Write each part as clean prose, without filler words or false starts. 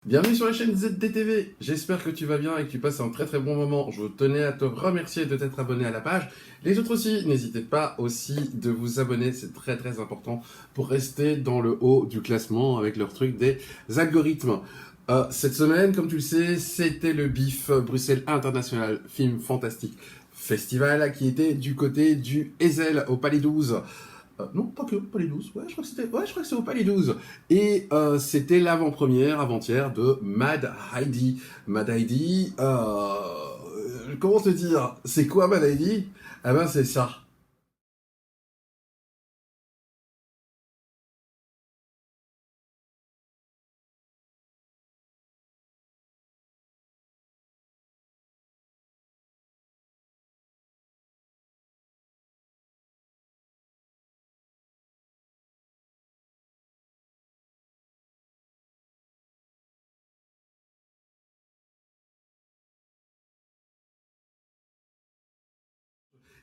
Bienvenue sur la chaîne ZDTV, j'espère que tu vas bien et que tu passes un très très bon moment. Je tenais à te remercier de t'être abonné à la page. Les autres aussi, n'hésitez pas aussi de vous abonner, c'est très très important pour rester dans le haut du classement avec leur truc des algorithmes. Cette semaine, comme tu le sais, c'était le Bifff Bruxelles International Film Fantastique Festival qui était du côté du Ezel au Palais 12. Non, pas que, Palais 12, je crois que c'est au Palais 12. Et c'était l'avant-première, avant-hier, de Mad Heidi. Mad Heidi, comment te dire, c'est quoi Mad Heidi? Eh ben c'est ça.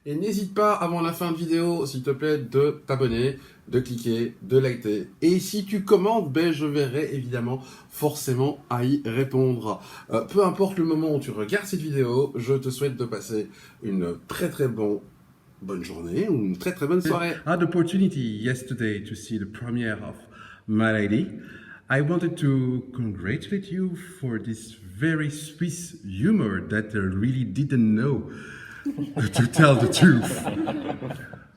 Et n'hésite pas, avant la fin de vidéo, s'il te plaît, de t'abonner, de cliquer, de liker. Et si tu commentes, ben, je verrai évidemment forcément à y répondre. Peu importe le moment où tu regardes cette vidéo, je te souhaite de passer une très très bonne journée ou une très très bonne soirée. I had the opportunity yesterday to see the premiere of Mad Heidi. I wanted to congratulate you for this very Swiss humor that I really didn't know. To tell the truth.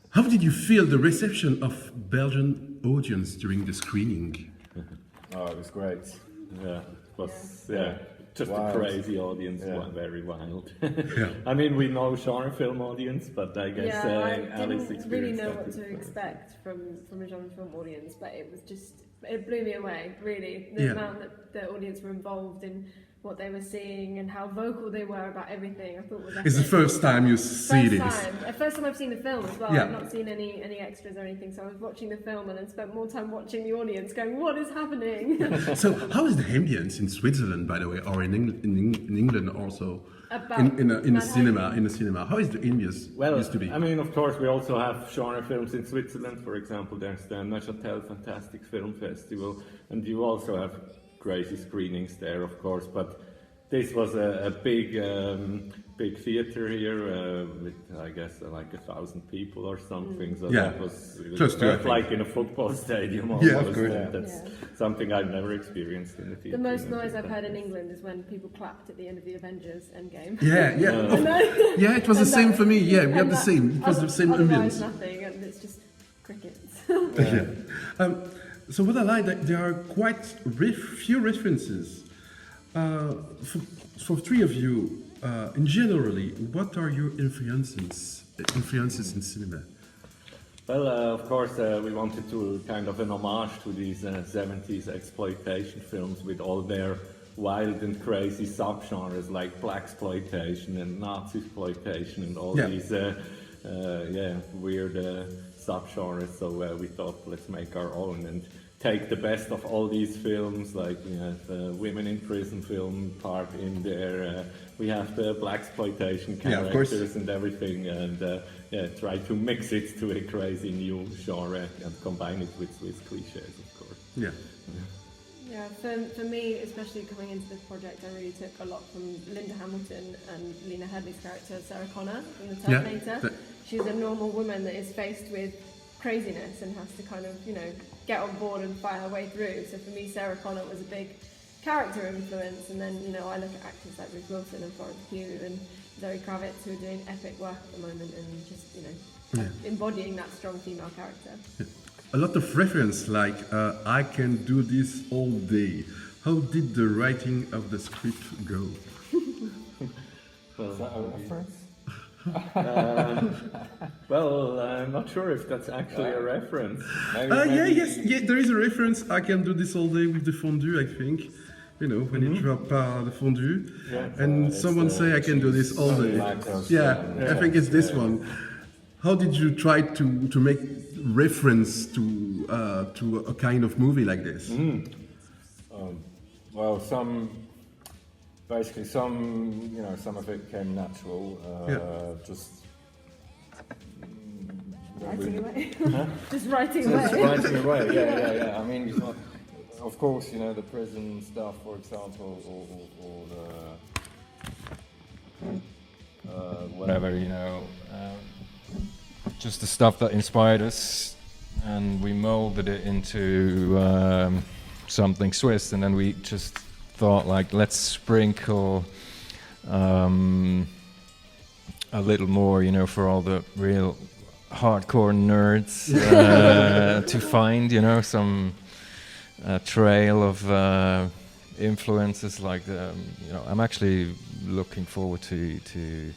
How did you feel the reception of Belgian audience during the screening? Oh, it was great. Yeah, it was just Wild. a crazy audience, Yeah. very wild. Yeah. I mean, we know genre film audience, but I guess I Alice didn't experienced really know that what to as well. expect from a genre film audience, but it blew me away, really. The Yeah. amount that the audience were involved in what they were seeing and how vocal they were about everything, I thought was It's the epic. first time you see this. First time I've seen the film as well. Yeah. I've not seen any extras or anything, so I was watching the film and then spent more time watching the audience going, what is happening? So, how is the ambience in Switzerland, by the way, or in England also? About In a Mad cinema, Heidi. in a cinema. How is the ambience Well, used to be? I mean, of course, we also have genre films in Switzerland. For example, there's the Neuchâtel Fantastic Film Festival, and you also have crazy screenings there, of course. But this was a big theater here with, I guess, like 1,000 people or something. So Yeah. that was Close to, I think. like in a football stadium. Almost. Yeah, of course. And that's something I've never experienced in the theater. The most noise I've heard in England is when people clapped at the end of the Avengers Endgame. Yeah. Yeah, it was the same for me. Yeah, we had the same. It was the same Otherwise ambience. nothing, and it's just crickets. Yeah. So what I like, that there are quite few references. For three of you, in generally, what are your influences in cinema? Well, of course, we wanted to kind of an homage to these 70s exploitation films with all their wild and crazy subgenres like blaxploitation and Nazi-exploitation and all these weird subgenres. So we thought, let's make our own and take the best of all these films, like we have the women in prison film part in there, we have the blaxploitation characters and everything, and try to mix it to a crazy new genre and combine it with Swiss cliches, of course. Yeah. Yeah, for me, especially coming into this project, I really took a lot from Linda Hamilton and Lena Headey's character, Sarah Connor, from The Terminator. She's a normal woman that is faced with craziness and has to kind of, get on board and fight her way through. So for me, Sarah Connor was a big character influence. And then, I look at actors like Ruth Wilson and Florence Pugh and Zoe Kravitz who are doing epic work at the moment and just, embodying that strong female character. A lot of reference, like I can do this all day. How did the writing of the script go? Is that a reference? Well, I'm not sure if that's actually a reference. Yeah, there is a reference. I can do this all day with the fondue, I think. When you drop the fondue, and someone say I can do this all day. I think it's this one. How did you try to make reference to a kind of movie like this? Well, some of it came natural. Just Writing away. Just writing Just away. writing away. Yeah. I mean, of course, you know, the prison stuff, for example, or the whatever, you know, just the stuff that inspired us, and we molded it into something Swiss, and then we just thought, like, let's sprinkle a little more, you know, for all the real hardcore nerds to find, you know, some trail of influences, like the, you know, I'm actually looking forward to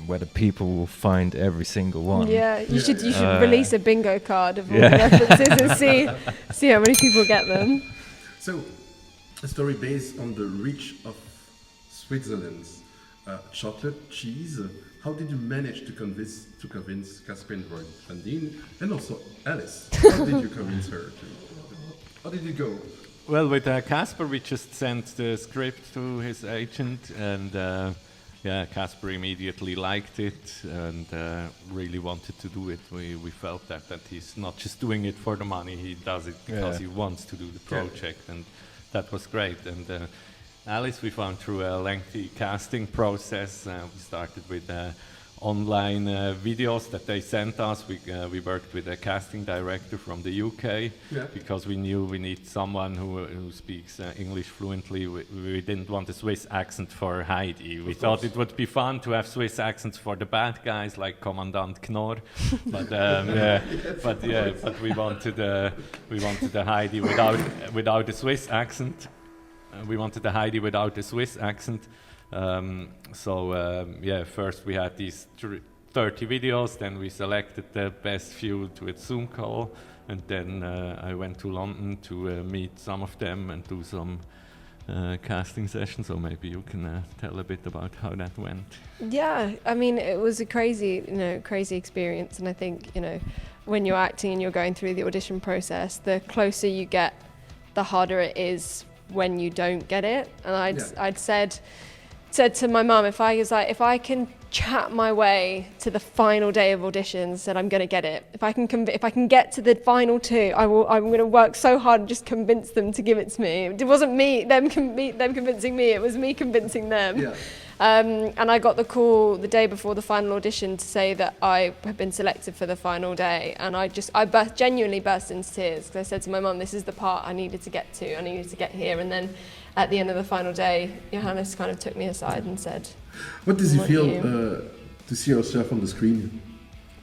whether people will find every single one. Yeah, you should release a bingo card of all the references and see how many people get them. So, a story based on the reach of Switzerland's chocolate, cheese. How did you manage to convince Casper and Vandine, and also Alice? How did you convince her to? How did you go? Well, with Casper, we just sent the script to his agent, and Casper immediately liked it and really wanted to do it. We felt that he's not just doing it for the money; he does it because he wants to do the project, and that was great. And Alice, we found through a lengthy casting process. We started with online videos that they sent us. We worked with a casting director from the UK because we knew we need someone who speaks English fluently. We didn't want a Swiss accent for Heidi. We thought it would be fun to have Swiss accents for the bad guys like Commandant Knorr, but we wanted a Heidi without a Swiss accent. We wanted a Heidi without a Swiss accent. First we had these 30 videos, then we selected the best few to a Zoom call, and then I went to London to meet some of them and do some casting sessions. So maybe you can tell a bit about how that went. Yeah, I mean, it was a crazy experience, and I think, you know, when you're acting and you're going through the audition process, the closer you get, the harder it is when you don't get it. And I'd said to my mum, if I can chat my way to the final day of auditions, then I'm going to get it. If I can get to the final two, I'm going to work so hard and just convince them to give it to me. It wasn't them convincing me, it was me convincing them. Yeah. And I got the call the day before the final audition to say that I had been selected for the final day, and I genuinely burst into tears, because I said to my mum, this is the part I needed to get here. And then at the end of the final day, Johannes kind of took me aside and said, what does it feel to see yourself on the screen?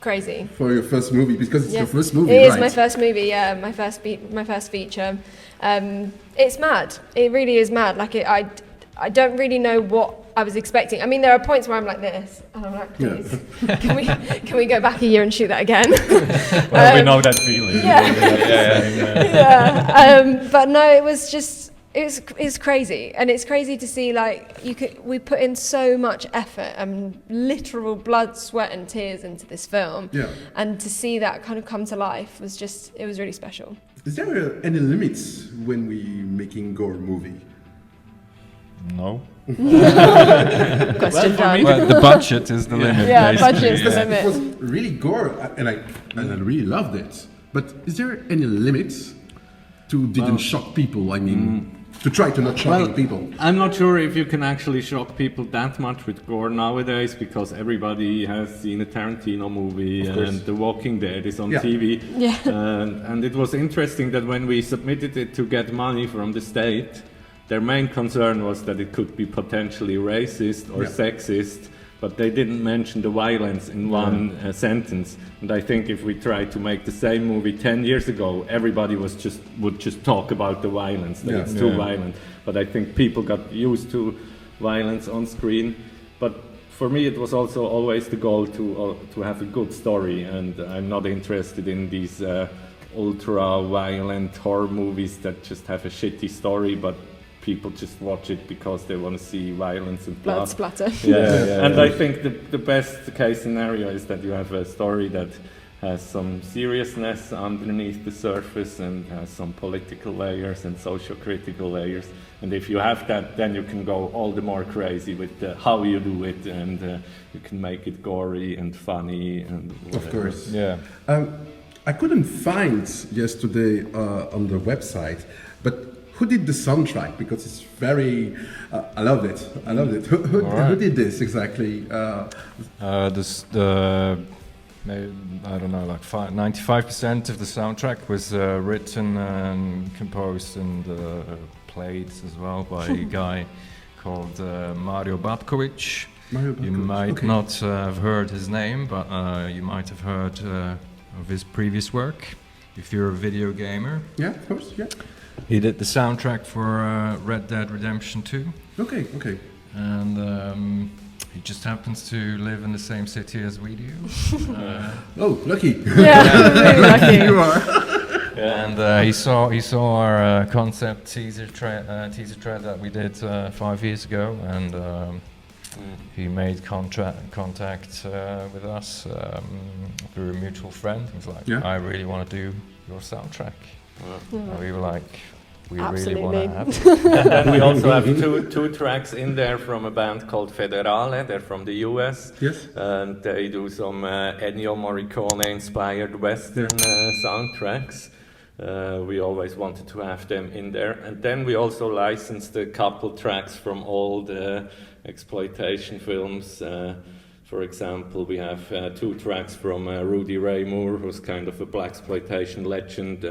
Crazy. For your first movie, because it's your first movie, It right? is my first movie, yeah, my first feature. It's mad. It really is mad. Like, I don't really know what I was expecting. I mean, there are points where I'm like this, and I'm like, please, can we go back a year and shoot that again? Well, we know that feeling. But no, it was just, it's crazy, and it's crazy to see, like, we put in so much effort and literal blood, sweat, and tears into this film, and to see that kind of come to life it was really special. Is there any limits when we making gore movie? No. Question done. Well, the budget is the limit. Yeah, basically. budget's the limit. It was really gore, and I really loved it. But is there any limits to didn't shock people? I mean, to try to not shock people. I'm not sure if you can actually shock people that much with gore nowadays, because everybody has seen a Tarantino movie, and The Walking Dead is on TV. Yeah. And it was interesting that when we submitted it to get money from the state, their main concern was that it could be potentially racist or sexist, but they didn't mention the violence in one sentence. And I think if we tried to make the same movie 10 years ago, everybody would just talk about the violence, that it's too violent. But I think people got used to violence on screen. But for me, it was also always the goal to have a good story, and I'm not interested in these ultra-violent horror movies that just have a shitty story, but people just watch it because they want to see violence and blood splatter. And I think the best case scenario is that you have a story that has some seriousness underneath the surface and has some political layers and socio-critical layers. And if you have that, then you can go all the more crazy with how you do it, and you can make it gory and funny and whatever. Of course. Yeah. I couldn't find yesterday on the website, but who did the soundtrack? Because it's very, I loved it. Who did this exactly? I don't know, like 95% of the soundtrack was written and composed and played as well by a guy called Mario Babkovic. You might not have heard his name, but you might have heard of his previous work, if you're a video gamer. Yeah, of course, yeah. He did the soundtrack for Red Dead Redemption 2. Okay. And he just happens to live in the same city as we do. Oh, lucky. Yeah, really lucky. You are. And he saw our concept teaser thread that we did 5 years ago, and he made contact with us through a mutual friend. He was like, I really want to do your soundtrack. And we were like, we Absolutely. really want to have it. And we also have two tracks in there from a band called Federale. They're from the US. Yes. And they do some Ennio Morricone-inspired Western soundtracks. We always wanted to have them in there. And then we also licensed a couple tracks from old exploitation films. For example, we have 2 tracks from Rudy Ray Moore, who's kind of a blaxploitation legend.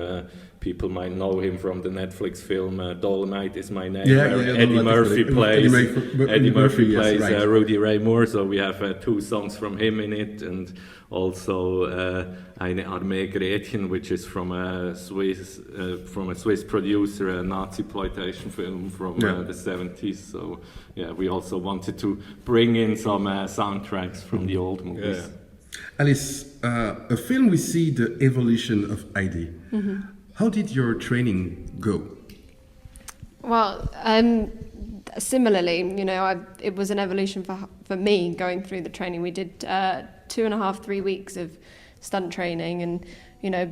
People might know him from the Netflix film Dolomite Is My Name, where Eddie Murphy plays right. Rudy Ray Moore. So we have 2 songs from him in it, and also Eine Armee Gretchen, which is from a Swiss producer, a Nazi-ploitation film from the 70s. So yeah, we also wanted to bring in some soundtracks from the old movies. Yeah. Alice, a film we see the evolution of Heidi. How did your training go? Well, similarly, it was an evolution for me going through the training. We did 2.5-3 weeks of stunt training, and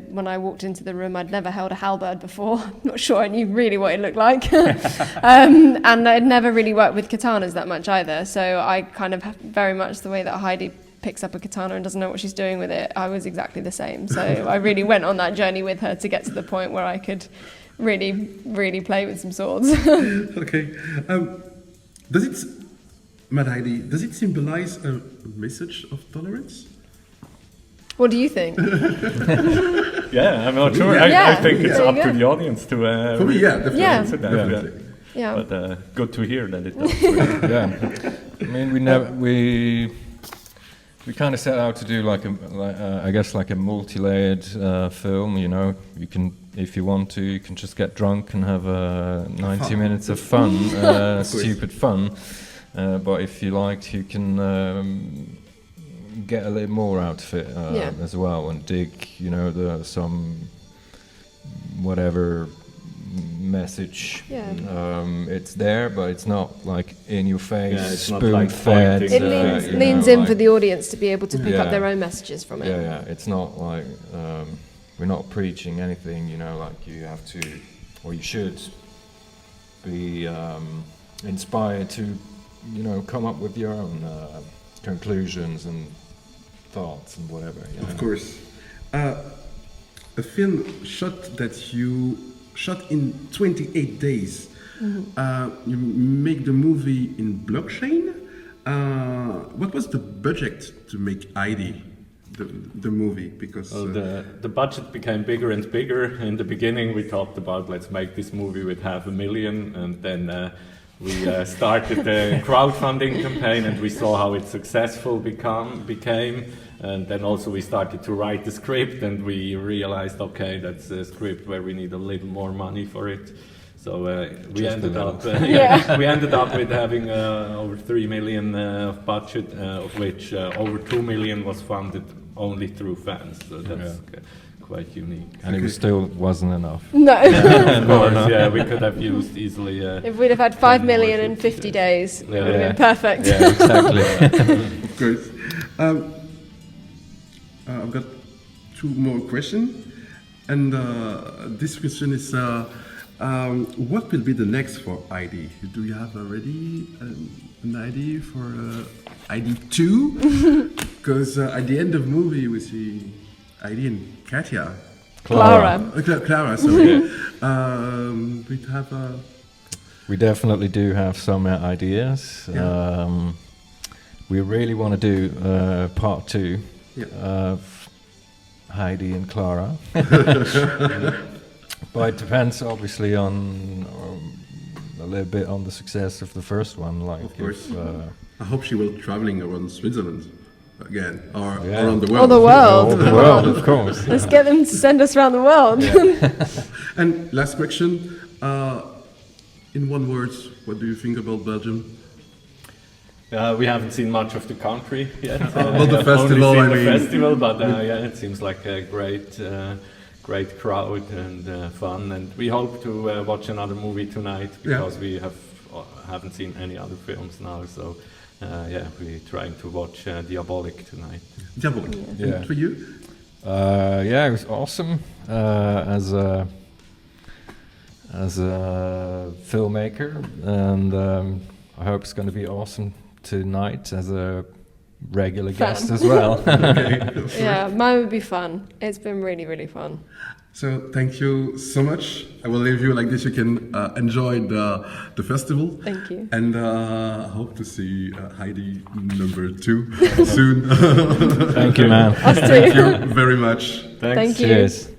when I walked into the room, I'd never held a halberd before. Not sure I knew really what it looked like. And I'd never really worked with katanas that much either. So I kind of very much the way that Heidi picks up a katana and doesn't know what she's doing with it, I was exactly the same. So I really went on that journey with her to get to the point where I could really, really play with some swords. Okay. Mad Heidi, does it symbolize a message of tolerance? What do you think? Yeah, I'm not sure. Yeah. I think it's up to the audience to For me, yeah, definitely. Yeah. Definitely. Yeah. But good to hear that it does. Yeah, I mean, we kind of set out to do like a multi-layered film. You can, if you want to, you can just get drunk and have 90 minutes of fun, stupid fun. But if you liked, you can get a little more out of it as well, and dig, some whatever message. Yeah. It's there, but it's not like in your face, spoon-fed. Like it leans in for the audience to be able to pick up their own messages from it. Yeah. It's not like we're not preaching anything. Like you have to, or you should be inspired to, come up with your own conclusions and thoughts and whatever. Of course. A film that you shot in 28 days. You make the movie in blockchain. What was the budget to make Heidi, the movie? Because the budget became bigger and bigger. In the beginning, we talked about let's make this movie with $500,000, and then we started the crowdfunding campaign, and we saw how it successful became. And then also we started to write the script, and we realized, okay, that's a script where we need a little more money for it. So we ended up with having over 3 million of budget, of which over 2 million was funded only through fans. So that's quite unique. And it still wasn't enough. No. Of course, we could have used easily. If we'd have had 5 million in 50 days, it would have been perfect. Yeah, exactly. Of course. I've got 2 more questions, and this question is, what will be the next for Heidi? Do you have already an idea for Heidi 2? Because at the end of the movie we see Heidi and Katja. Clara. Clara, sorry. We have We definitely do have some ideas. Yeah. We really want to do part 2 Yeah. of Heidi and Clara. But it depends obviously on a little bit on the success of the first one. Like, Of course. if, I hope she will traveling around Switzerland again, or Yeah. around the Or world. the world. all the world, of course. Let's get them to send us around the world. And last question, in one word, what do you think about Belgium? We haven't seen much of the country yet. Well, the we have festival, only seen I the mean. festival, but yeah, it seems like a great crowd and fun. And we hope to watch another movie tonight because we haven't seen any other films now. So yeah, we're trying to watch Diabolic tonight. Diabolic. Yeah. And for you? Yeah, it was awesome as a filmmaker, and I hope it's going to be awesome tonight as a regular guest as well. Yeah, mine would be fun. It's been really, really fun. So thank you so much. I will leave you like this. You can enjoy the festival. Thank you. And I hope to see Heidi number 2 soon. Thank you, man. Us too. Thank you very much. Thanks. Thank you. Cheers.